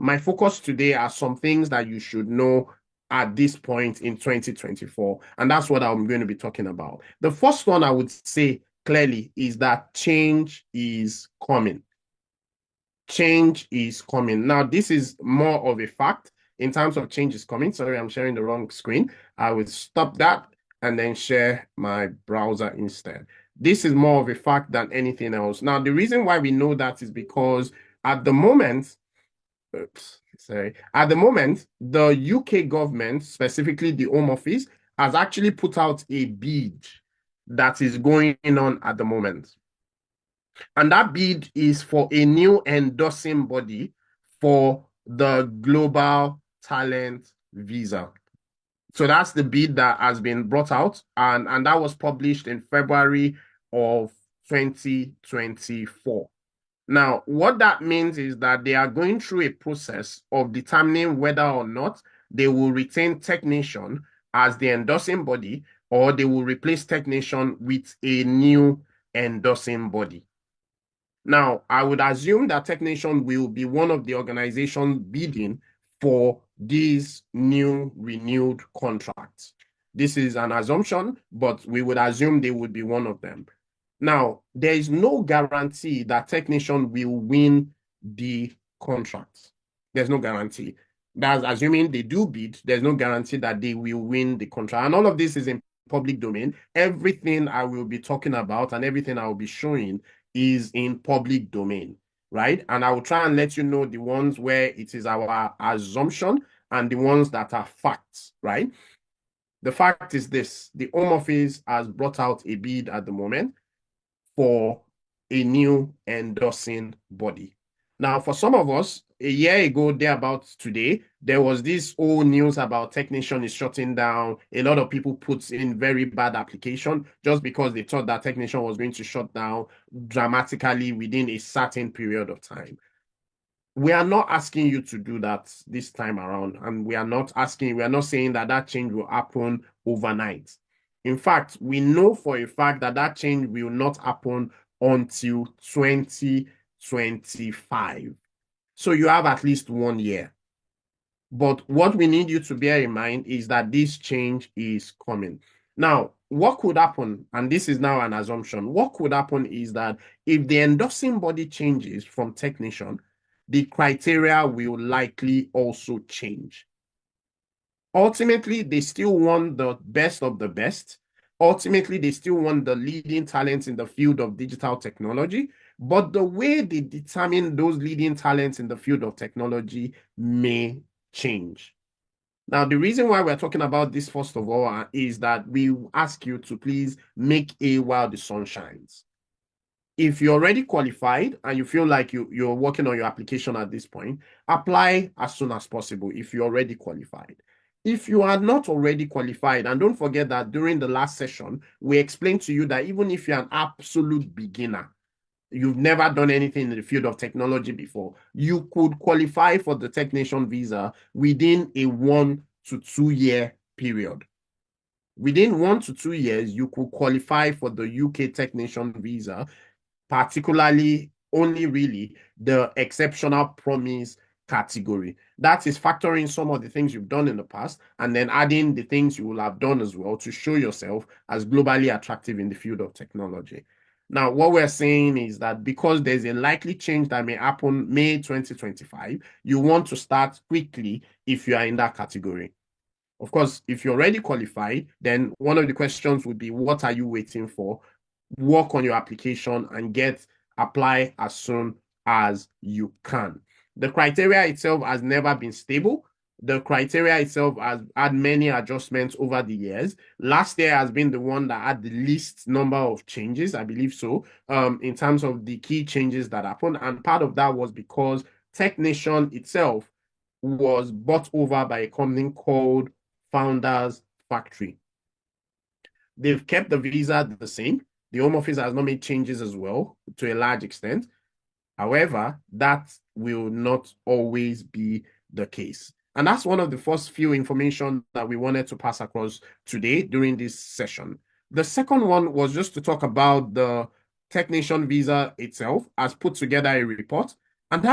my focus today are some things that you should know at this point in 2024. And that's what I'm going to be talking about. The first one I would say clearly is that change is coming. Change is coming. Now, this is more of a fact in terms of change is coming. Sorry, I'm sharing the wrong screen. I will stop that and then share my browser instead. This is more of a fact than anything else. Now, the reason why we know that is because at the moment, oops, sorry, at the moment, the UK government, specifically the Home Office, has actually put out a bid that is going on at the moment. And that bid is for a new endorsing body for the Global Talent Visa. So that's the bid that has been brought out, and that was published in February of 2024. Now, what that means is that they are going through a process of determining whether or not they will retain TechNation as the endorsing body, or they will replace TechNation with a new endorsing body. Now, I would assume that TechNation will be one of the organizations bidding for these new renewed contracts. This is an assumption, but we would assume they would be one of them. Now, there is no guarantee that TechNation will win the contract. There's no guarantee. That's assuming they do bid. There's no guarantee that they will win the contract. And all of this is in public domain. Everything I will be talking about and everything I will be showing is in public domain, right? And I will try and let you know the ones where it is our assumption and the ones that are facts, right? The fact is this: the Home Office has brought out a bid at the moment for a new endorsing body. Now, for some of us, a year ago, thereabouts today, there was this old news about TechNation is shutting down. A lot of people put in very bad application just because they thought that TechNation was going to shut down dramatically within a certain period of time. We are not asking you to do that this time around, and we are not saying that that change will happen overnight. In fact, we know for a fact that that change will not happen until 2025. So you have at least 1 year. But what we need you to bear in mind is that this change is coming. Now, what could happen, and this is now an assumption, what could happen is that if the endorsing body changes from TechNation, the criteria will likely also change. Ultimately, they still want the best of the best. Ultimately, they still want the leading talents in the field of digital technology. But the way they determine those leading talents in the field of technology may change. Now, the reason why we're talking about this, first of all, is that we ask you to please make a while the sun shines. If you're already qualified and you feel like you're working on your application at this point, apply as soon as possible if you're already qualified. If you are not already qualified, and don't forget that during the last session, we explained to you that even if you're an absolute beginner, you've never done anything in the field of technology before, you could qualify for the TechNation visa within a 1 to 2 year period. Within 1 to 2 years, you could qualify for the UK TechNation visa, particularly only really the exceptional promise category. That is factoring some of the things you've done in the past and then adding the things you will have done as well to show yourself as globally attractive in the field of technology. Now, what we're saying is that because there's a likely change that may happen May 2025, you want to start quickly if you are in that category. Of course, if you're already qualified, then one of the questions would be, what are you waiting for? Work on your application and apply as soon as you can. The criteria itself has never been stable. The criteria itself has had many adjustments over the years. Last year has been the one that had the least number of changes, I believe so, in terms of the key changes that happened. And part of that was because TechNation itself was bought over by a company called Founders Factory. They've kept the visa the same. The Home Office has not made changes as well to a large extent. However, that will not always be the case. And that's one of the first few information that we wanted to pass across today during this session. The second one was just to talk about the TechNation visa itself, as put together a report. And that